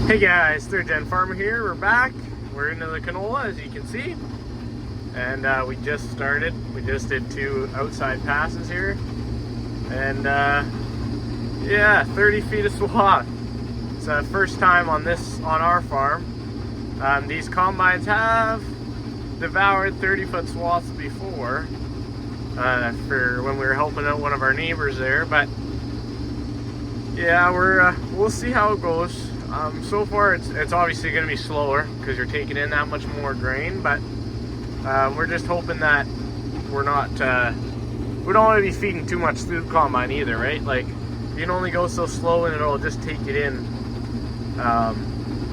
Hey guys, Third Gen Farmer here. We're back. We're into the canola, as you can see, and we just started. We just did 2 outside passes here, and yeah, 30 feet of swath. It's the first time on our farm. These combines have devoured 30-foot swaths before, for when we were helping out one of our neighbors there, but yeah, we'll see how it goes. So far it's obviously going to be slower because you're taking in that much more grain, but we're just hoping that we're not we don't want to be feeding too much through the combine either, right? Like, you can only go so slow and it'll just take it in.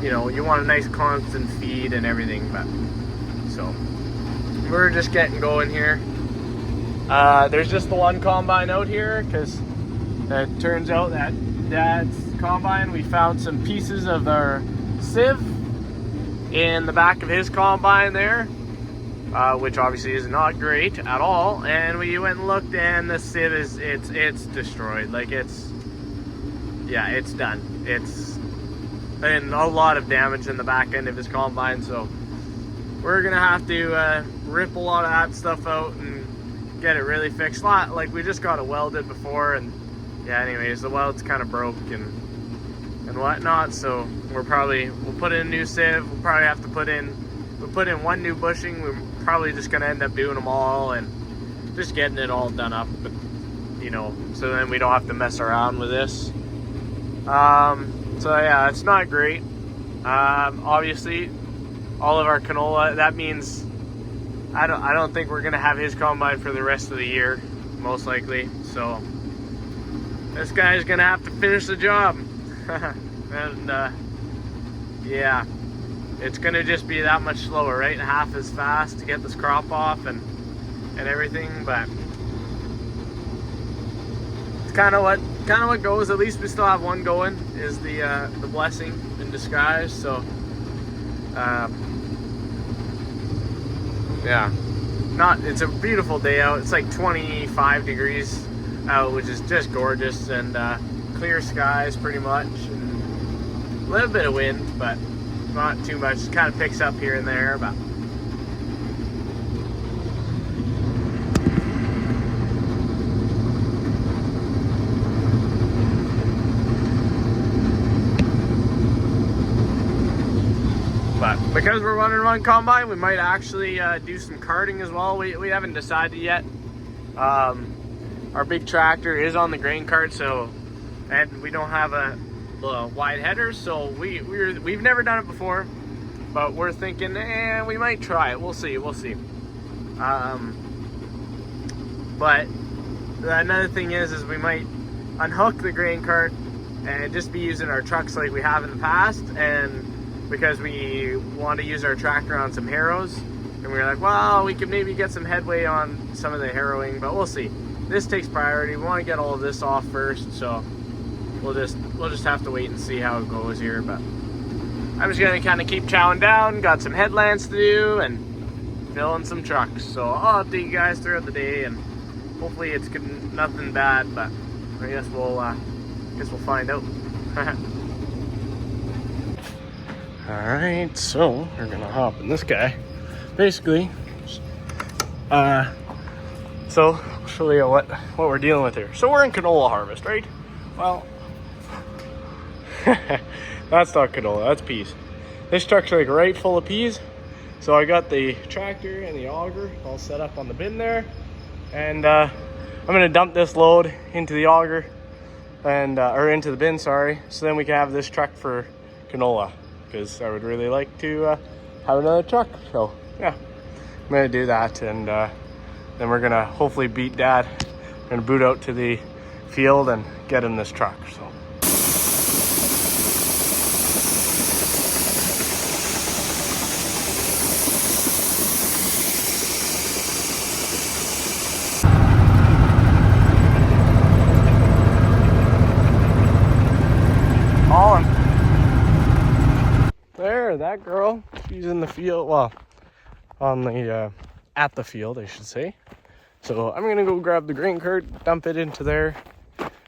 You know, you want a nice constant feed and everything, but so we're just getting going here. There's just the one combine out here because it turns out that Dad's combine, we found some pieces of our sieve in the back of his combine there, which obviously is not great at all. And we went and looked, and the sieve it's destroyed. Like, it's done. It's and a lot of damage in the back end of his combine, so we're gonna have to rip a lot of that stuff out and get it really fixed. Like, we just got it welded before, and yeah, anyways, the weld's kind of broke and whatnot, so we'll put in a new sieve. We'll probably have to put in 1 new bushing. We're probably just gonna end up doing them all and just getting it all done up, but you know, so then we don't have to mess around with this. So yeah, it's not great. Obviously all of our canola, that means I don't think we're gonna have his combine for the rest of the year, most likely, so this guy's gonna have to finish the job. And yeah, it's gonna just be that much slower, right? Half as fast to get this crop off and everything, but it's kind of what goes. At least we still have one going, is the blessing in disguise. So yeah, it's a beautiful day out. It's like 25 degrees out, which is just gorgeous, and clear skies pretty much, and a little bit of wind, but not too much. It kind of picks up here and there, but because we're running one combine, we might actually do some carting as well. We haven't decided yet. Our big tractor is on the grain cart, so, and we don't have a wide header, so we've never done it before, but we're thinking, we might try it. We'll see. But another thing is we might unhook the grain cart and just be using our trucks like we have in the past, and because we want to use our tractor on some harrows, and we were like, well, we could maybe get some headway on some of the harrowing, but we'll see. This takes priority. We want to get all of this off first, so we'll just have to wait and see how it goes here. But I'm just gonna kind of keep chowing down. Got some headlands to do and filling some trucks, so I'll update you guys throughout the day, and hopefully it's nothing bad, but I guess we'll find out. All right, so we're gonna hop in this guy. Basically, so I'll show you what we're dealing with here. So we're in Canola Harvest, right? Well, that's not canola, that's peas. This truck's like right full of peas. So I got the tractor and the auger all set up on the bin there, and I'm gonna dump this load into the auger and or into the bin, sorry, so then we can have this truck for canola, because I would really like to have another truck. So yeah, I'm gonna do that, and then we're gonna hopefully beat Dad. We're gonna boot out to the field and get in this truck. So there, that girl, she's in the field, well, on the at the field, I should say. So I'm gonna go grab the grain cart, dump it into there.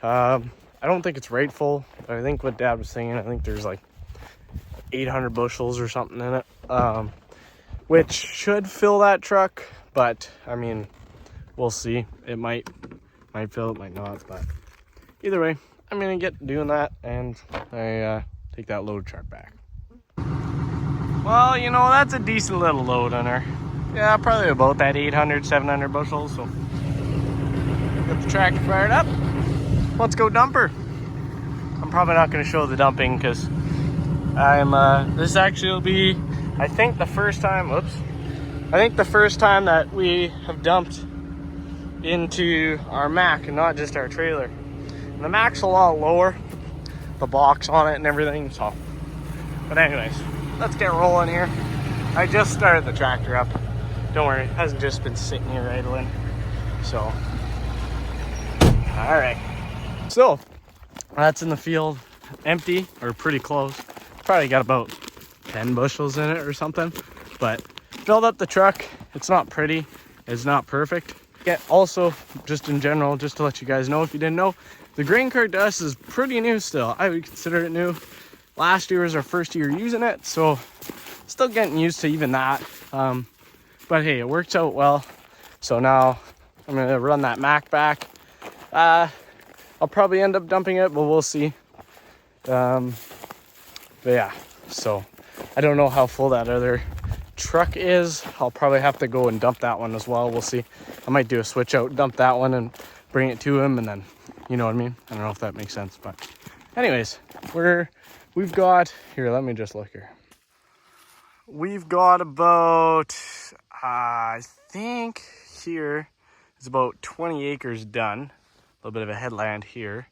I don't think it's right full. I think what Dad was saying, I think there's like 800 bushels or something in it, which should fill that truck, but I mean, we'll see. It might fill, it might not, but either way, I'm gonna get doing that, and I take that load truck back. Well, you know, that's a decent little load on her. Yeah, probably about that 800, 700 bushels. So get the tractor fired up. Let's go dump her. I'm probably not going to show the dumping because this actually will be, I think the first time that we have dumped into our Mack and not just our trailer. And the Mack's a lot lower, the box on it and everything, so. But anyways, let's get rolling here. I just started the tractor up. Don't worry, it hasn't just been sitting here idling. So, all right. So, that's in the field, empty or pretty close. Probably got about 10 bushels in it or something. But filled up the truck. It's not pretty. It's not perfect. Yeah, also, just in general, just to let you guys know if you didn't know, the grain cart to us is pretty new still. I would consider it new. Last year was our first year using it, so still getting used to even that. But hey, it works out well. So now I'm gonna run that Mack back. I'll probably end up dumping it, but we'll see. But yeah, so I don't know how full that other truck is. I'll probably have to go and dump that one as well. We'll see. I might do a switch out, dump that one and bring it to him, and then, you know what I mean? I don't know if that makes sense, but anyways, we've got, here, let me just look here. We've got about, I think here is about 20 acres done. A little bit of a headland here.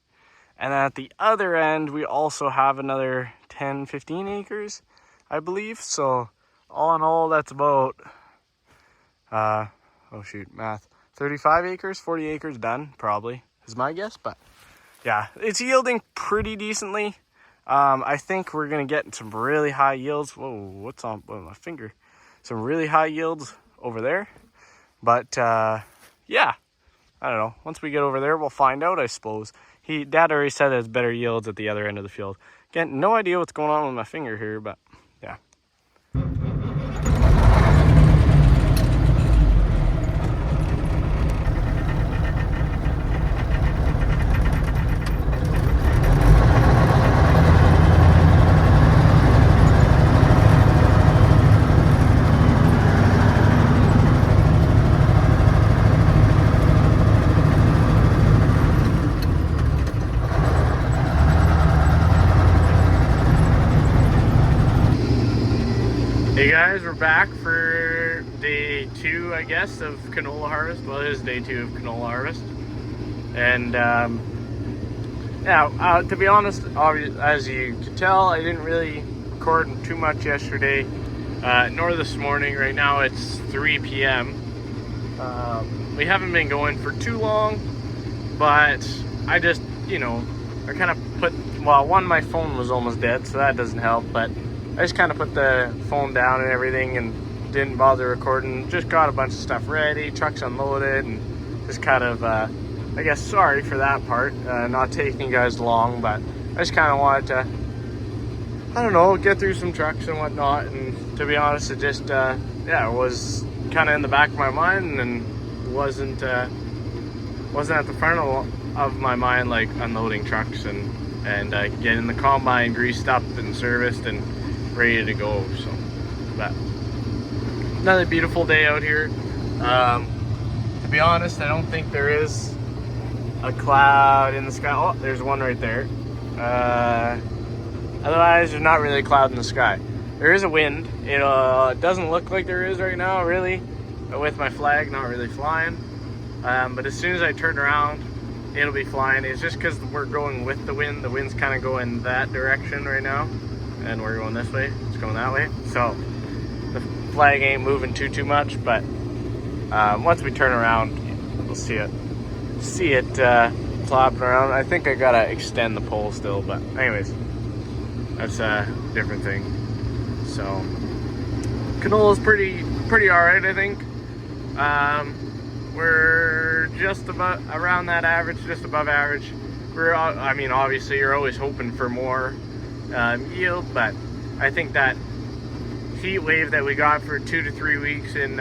And at the other end, we also have another 10, 15 acres, I believe. So all in all, that's about, oh shoot, math, 35 acres, 40 acres done, probably, is my guess. But yeah, it's yielding pretty decently. I think we're going to get some really high yields. Whoa, what's on my finger? Some really high yields over there. But yeah, I don't know. Once we get over there, we'll find out, I suppose. Dad already said it's better yields at the other end of the field. Again, no idea what's going on with my finger here, but yeah. Hey guys, we're back for day 2, I guess, of canola harvest. Well, it is day 2 of canola harvest. And yeah, to be honest, as you can tell, I didn't really record too much yesterday, nor this morning. Right now it's 3 p.m. We haven't been going for too long, but I just, you know, I kind of my phone was almost dead, so that doesn't help, but I just kind of put the phone down and everything and didn't bother recording. Just got a bunch of stuff ready, trucks unloaded, and just kind of, I guess, sorry for that part, not taking you guys long, but I just kind of wanted to, I don't know, get through some trucks and whatnot. And to be honest, it just, yeah, it was kind of in the back of my mind and wasn't at the front of my mind, like unloading trucks and getting the combine greased up and serviced and ready to go. So, but another beautiful day out here. To be honest, I don't think there is a cloud in the sky. Oh, there's one right there. Otherwise, there's not really a cloud in the sky. There is a wind. It doesn't look like there is right now, really, with my flag not really flying. But as soon as I turn around, it'll be flying. It's just because we're going with the wind. The wind's kind of going that direction right now, and we're going this way. It's going that way. So the flag ain't moving too much, but once we turn around, we'll see it flopping around. I think I gotta extend the pole still, but anyways, that's a different thing. So canola's pretty all right, I think. We're just about around that average, just above average. I mean, obviously you're always hoping for more yield, but I think that heat wave that we got for 2 to 3 weeks in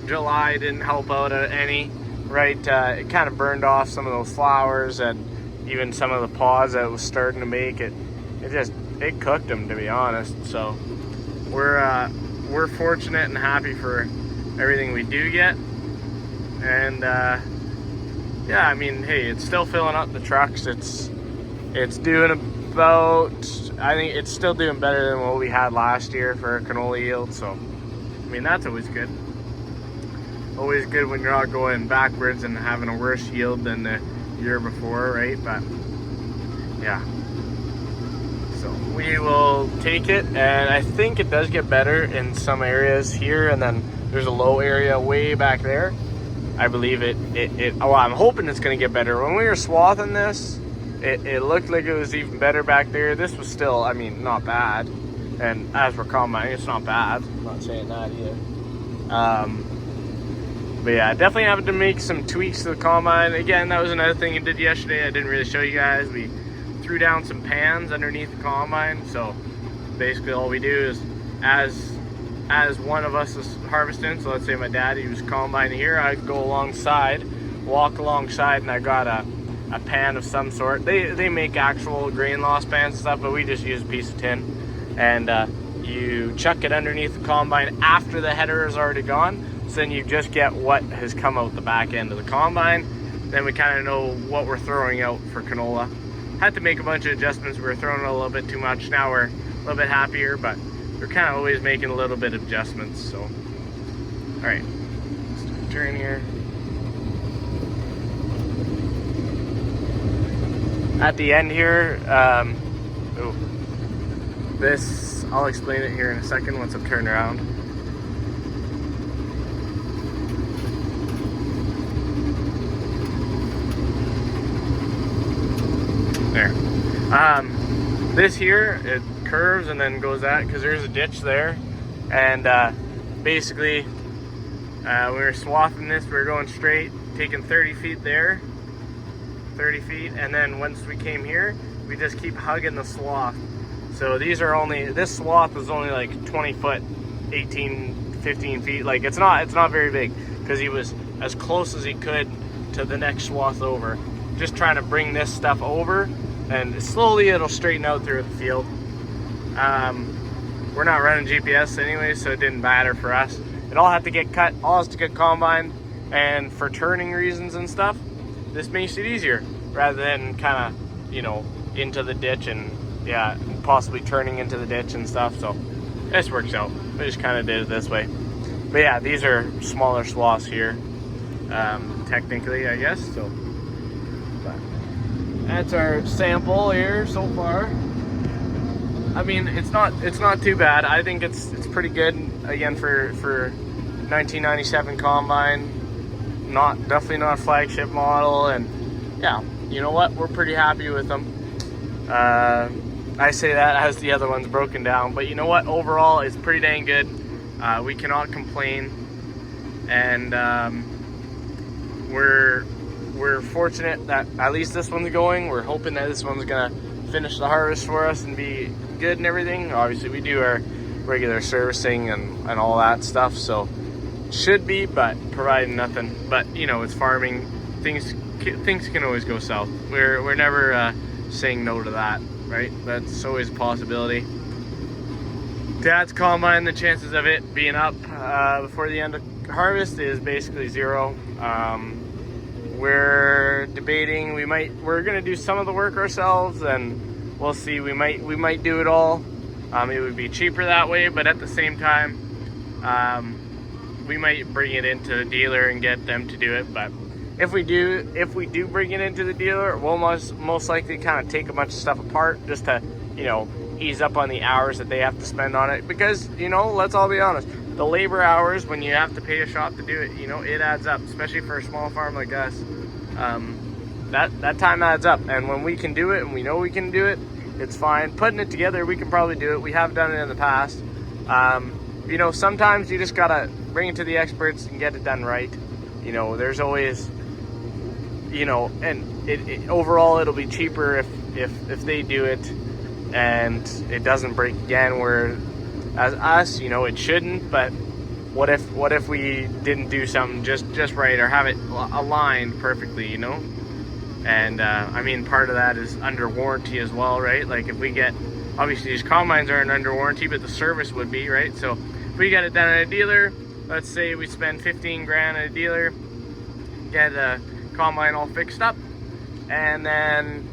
July didn't help out any, right? It kind of burned off some of those flowers and even some of the pods that it was starting to make. It cooked them, to be honest. So we're fortunate and happy for everything we do get. And yeah, I mean, hey, it's still filling up the trucks. It's doing about, I think it's still doing better than what we had last year for canola yield. So I mean, that's always good. Always good when you're not going backwards and having a worse yield than the year before, right? But yeah, so we will take it, and I think it does get better in some areas here, and then there's a low area way back there. I believe well, I'm hoping it's going to get better. When we were swathing this, it looked like it was even better back there. This was still, I mean, not bad. And as we're combining, it's not bad. I'm not saying that either. But yeah, definitely having to make some tweaks to the combine. Again, that was another thing I did yesterday. I didn't really show you guys. We threw down some pans underneath the combine. So basically all we do is, as one of us is harvesting, so let's say my dad, he was combining here, I'd go alongside, walk alongside, and I got a pan of some sort. They make actual grain loss pans and stuff, but we just use a piece of tin. And you chuck it underneath the combine after the header is already gone. So then you just get what has come out the back end of the combine. Then we kind of know what we're throwing out for canola. Had to make a bunch of adjustments. We were throwing a little bit too much. Now we're a little bit happier, but we're kind of always making a little bit of adjustments. So, all right, let's turn here. At the end here, this, I'll explain it here in a second once I'm turned around. There. This here, it curves and then goes out because there's a ditch there. And basically, we were swathing this, we were going straight, taking 30 feet there, 30 feet, and then once we came here, we just keep hugging the swath. So these are only, this swath is only like 20 foot, 18, 15 feet. Like it's not very big because he was as close as he could to the next swath over. Just trying to bring this stuff over, and slowly it'll straighten out through the field. We're not running GPS anyway, so it didn't matter for us. It all had to get cut, all has to get combined, and for turning reasons and stuff, this makes it easier rather than kind of, you know, into the ditch and yeah, possibly turning into the ditch and stuff. So this works out. We just kind of did it this way. But yeah, these are smaller swaths here, technically, I guess. So that's our sample here so far. I mean, it's not too bad. I think it's pretty good. Again, for 1997 combine, definitely not a flagship model, and yeah, you know what? We're pretty happy with them. I say that as the other one's broken down, but you know what? Overall, it's pretty dang good. We cannot complain, and we're fortunate that at least this one's going. We're hoping that this one's gonna finish the harvest for us and be good and everything. Obviously, we do our regular servicing and all that stuff, so should be, but providing nothing. But you know, it's farming. Things can always go south. We're never saying no to that, right? That's always a possibility. Dad's combine, the chances of it being up before the end of harvest is basically zero. We're debating. We're gonna do some of the work ourselves, and we'll see. We might do it all. It would be cheaper that way, but at the same time, we might bring it into the dealer and get them to do it. But if we do bring it into the dealer, we'll most likely kind of take a bunch of stuff apart just to, you know, ease up on the hours that they have to spend on it. Because, you know, let's all be honest, the labor hours when you have to pay a shop to do it, you know, it adds up, especially for a small farm like us. That time adds up, and when we can do it and we know we can do it, it's fine. Putting it together, we can probably do it. We have done it in the past. You know, sometimes you just gotta bring it to the experts and get it done right. You know, there's always, you know, and overall it'll be cheaper if they do it and it doesn't break again, where as us, you know, it shouldn't. But what if we didn't do something just right, or have it aligned perfectly, you know? And I mean, part of that is under warranty as well, right? Like if we get, obviously these combines aren't under warranty, but the service would be, right? So if we get it done at a dealer, let's say we spend 15 grand at a dealer, get a combine all fixed up, and then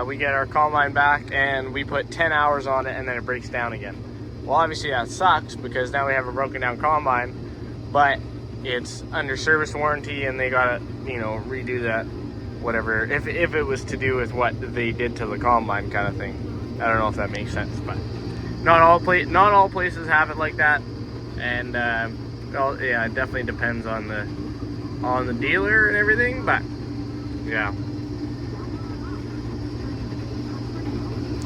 we get our combine back and we put 10 hours on it, and then it breaks down again. Well, obviously that sucks, because now we have a broken down combine, but it's under service warranty and they gotta, you know, redo that, whatever, if it was to do with what they did to the combine kind of thing. I don't know if that makes sense, but not all places have it like that. And well, yeah, it definitely depends on the dealer and everything, but yeah,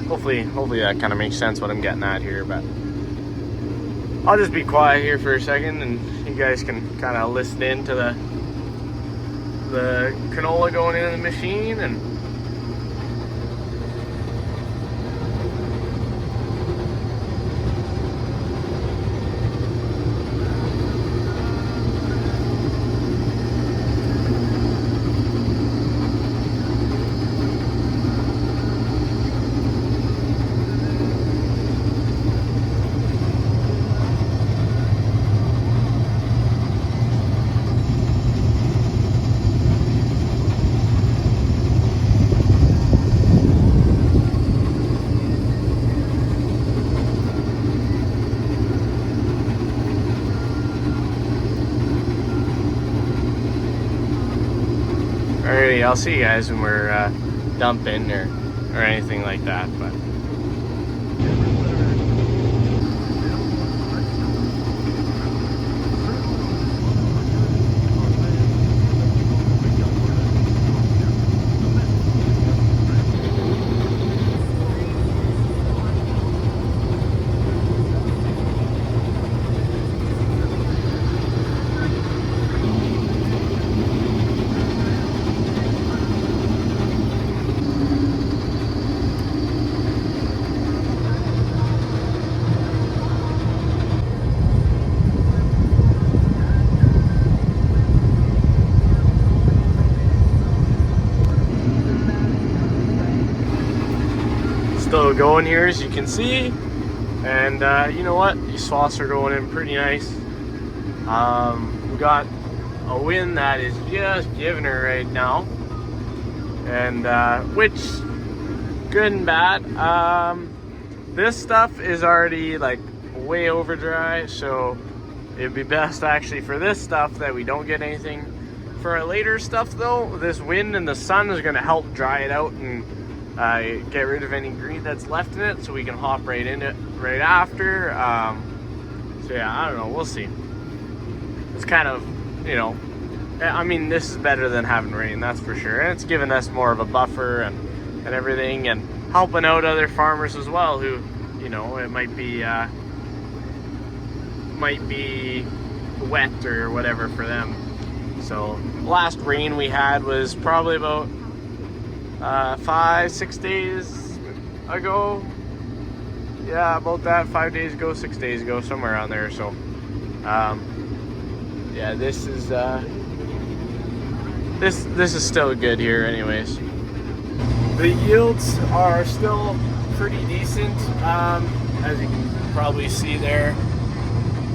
hopefully that kind of makes sense what I'm getting at here. But I'll just be quiet here for a second, and you guys can kind of listen in to the canola going into the machine. And alrighty, I'll see you guys when we're dumping or anything like that. But still going here, as you can see. And you know what, these swaths are going in pretty nice. We got a wind that is just giving her right now, and which good and bad. This stuff is already like way over dry, so it'd be best actually for this stuff that we don't get anything. For our later stuff though, this wind and the sun is going to help dry it out and get rid of any green that's left in it, so we can hop right in it right after. So yeah, I don't know, we'll see. It's kind of, you know, I mean, this is better than having rain, that's for sure, and it's giving us more of a buffer and everything, and helping out other farmers as well who, you know, it might be wet or whatever for them. So last rain we had was probably about 5-6 days ago. Yeah, about that, 5 days ago, 6 days ago, somewhere around there. So yeah, this is this is still good here anyways. The yields are still pretty decent, as you can probably see there.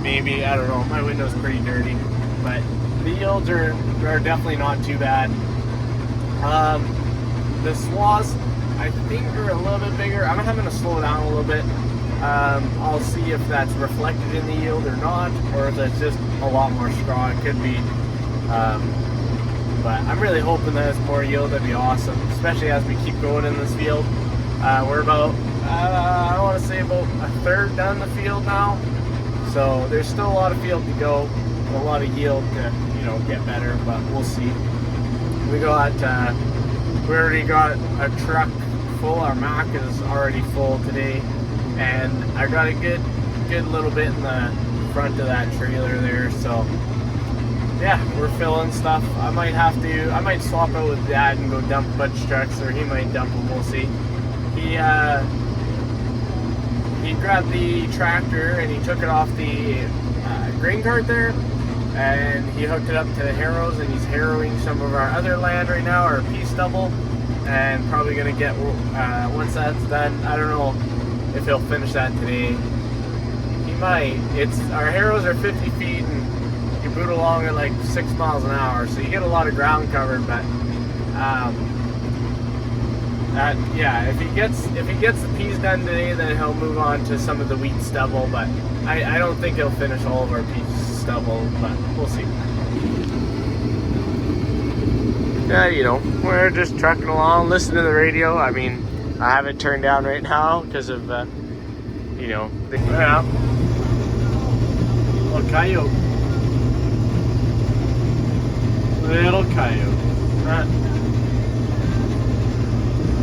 Maybe, I don't know, my window's pretty dirty, but the yields are definitely not too bad. The swaths, I think, are a little bit bigger. I'm having to slow down a little bit. I'll see if that's reflected in the yield or not, or if that's just a lot more straw. It could be. But I'm really hoping that it's more yield. That'd be awesome, especially as we keep going in this field. We're about, I want to say about a third down the field now. So there's still a lot of field to go, a lot of yield to, you know, get better, but we'll see. We already got a truck full. Our Mack is already full today, and I got a good little bit in the front of that trailer there. So yeah, we're filling stuff. I might swap out with Dad and go dump a bunch of trucks, or he might dump them. We'll see. he grabbed the tractor and he took it off the grain cart there, and he hooked it up to the harrows, and he's harrowing some of our other land right now, our pea stubble, and probably gonna get, once that's done, I don't know if he'll finish that today. He might. Our harrows are 50 feet and you boot along at like 6 miles an hour, so you get a lot of ground covered, but yeah, if he gets the peas done today, then he'll move on to some of the wheat stubble, but I don't think he'll finish all of our pea stubble, but we'll see. Yeah, you know, we're just trucking along, listening to the radio. I mean, I have it turned down right now because of, you know, yeah. Little coyote. Little coyote.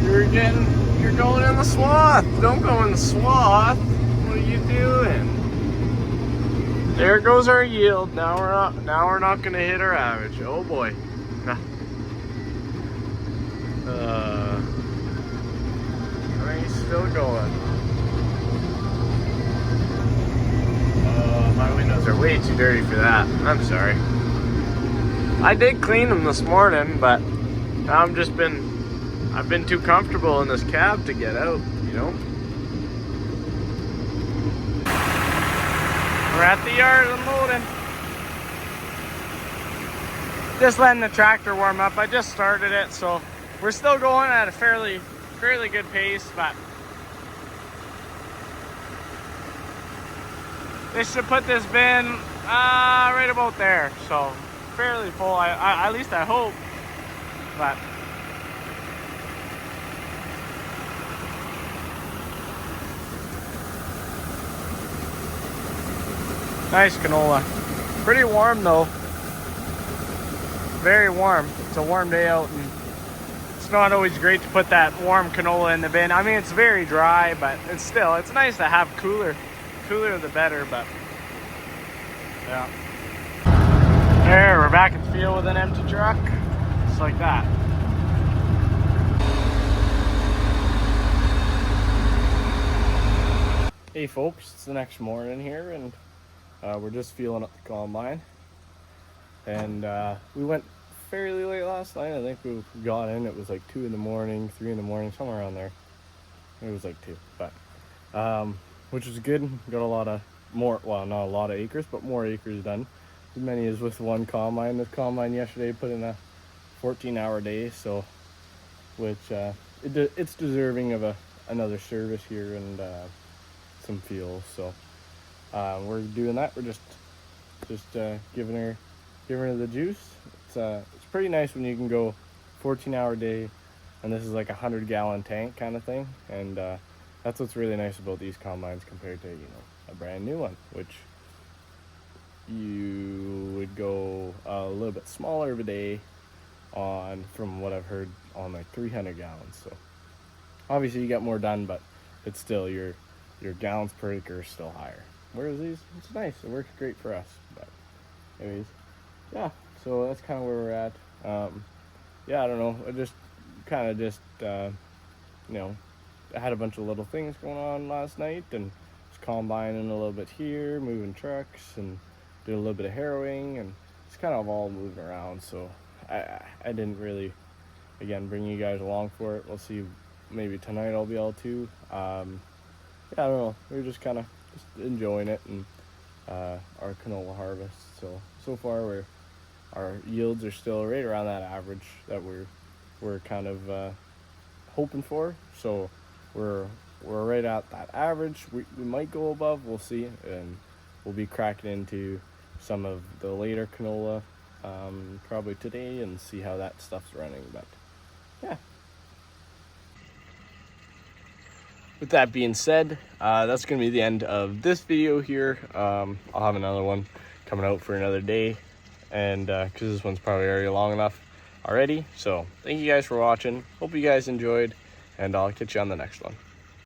You're going in the swath. Don't go in the swath. What are you doing? There goes our yield. Now we're not gonna hit our average. Oh boy. He's still going. My windows are way too dirty for that. I'm sorry. I did clean them this morning, but I've been too comfortable in this cab to get out, you know. We're at the yard unloading. Just letting the tractor warm up. I just started it, so we're still going at a fairly good pace, but this should put this bin right about there, so fairly full. I at least I hope, but nice canola. Pretty warm though. Very warm. It's a warm day out, and it's not always great to put that warm canola in the bin. I mean, it's very dry, but it's nice to have cooler. Cooler the better, but yeah. There, we're back at the field with an empty truck. Just like that. Hey folks, it's the next morning here, and we're just fueling up the combine. And we went fairly late last night. I think we got in, it was like 2 in the morning, 3 in the morning, somewhere around there. It was like 2, but which was good. Got a lot of more, well, not a lot of acres, but more acres done. As many as with one combine. This combine yesterday put in a 14-hour day, so which it's deserving of another service here and some fuel. So we're doing that. We're just giving her the juice. It's pretty nice when you can go 14-hour day, and this is like a 100-gallon tank kind of thing, and that's what's really nice about these combines compared to, you know, a brand new one, which you would go a little bit smaller of a day on, from what I've heard, on like 300 gallons. So obviously you get more done, but it's still your gallons per acre is still higher. Whereas these, it's nice. It works great for us. But anyways, yeah. So that's kind of where we're at. Yeah, I don't know. I just you know, I had a bunch of little things going on last night, and just combining a little bit here, moving trucks, and did a little bit of harrowing, and it's kind of all moving around. So I didn't really, again, bring you guys along for it. We'll see. Maybe tonight I'll be able to. Yeah, I don't know. We're just kind of enjoying it, and our canola harvest. So far our yields are still right around that average that we're kind of hoping for. So we're right at that average. We might go above. We'll see, and we'll be cracking into some of the later canola probably today and see how that stuff's running. But yeah. With that being said, that's going to be the end of this video here. I'll have another one coming out for another day, and because this one's probably already long enough already. So thank you guys for watching. Hope you guys enjoyed, and I'll catch you on the next one.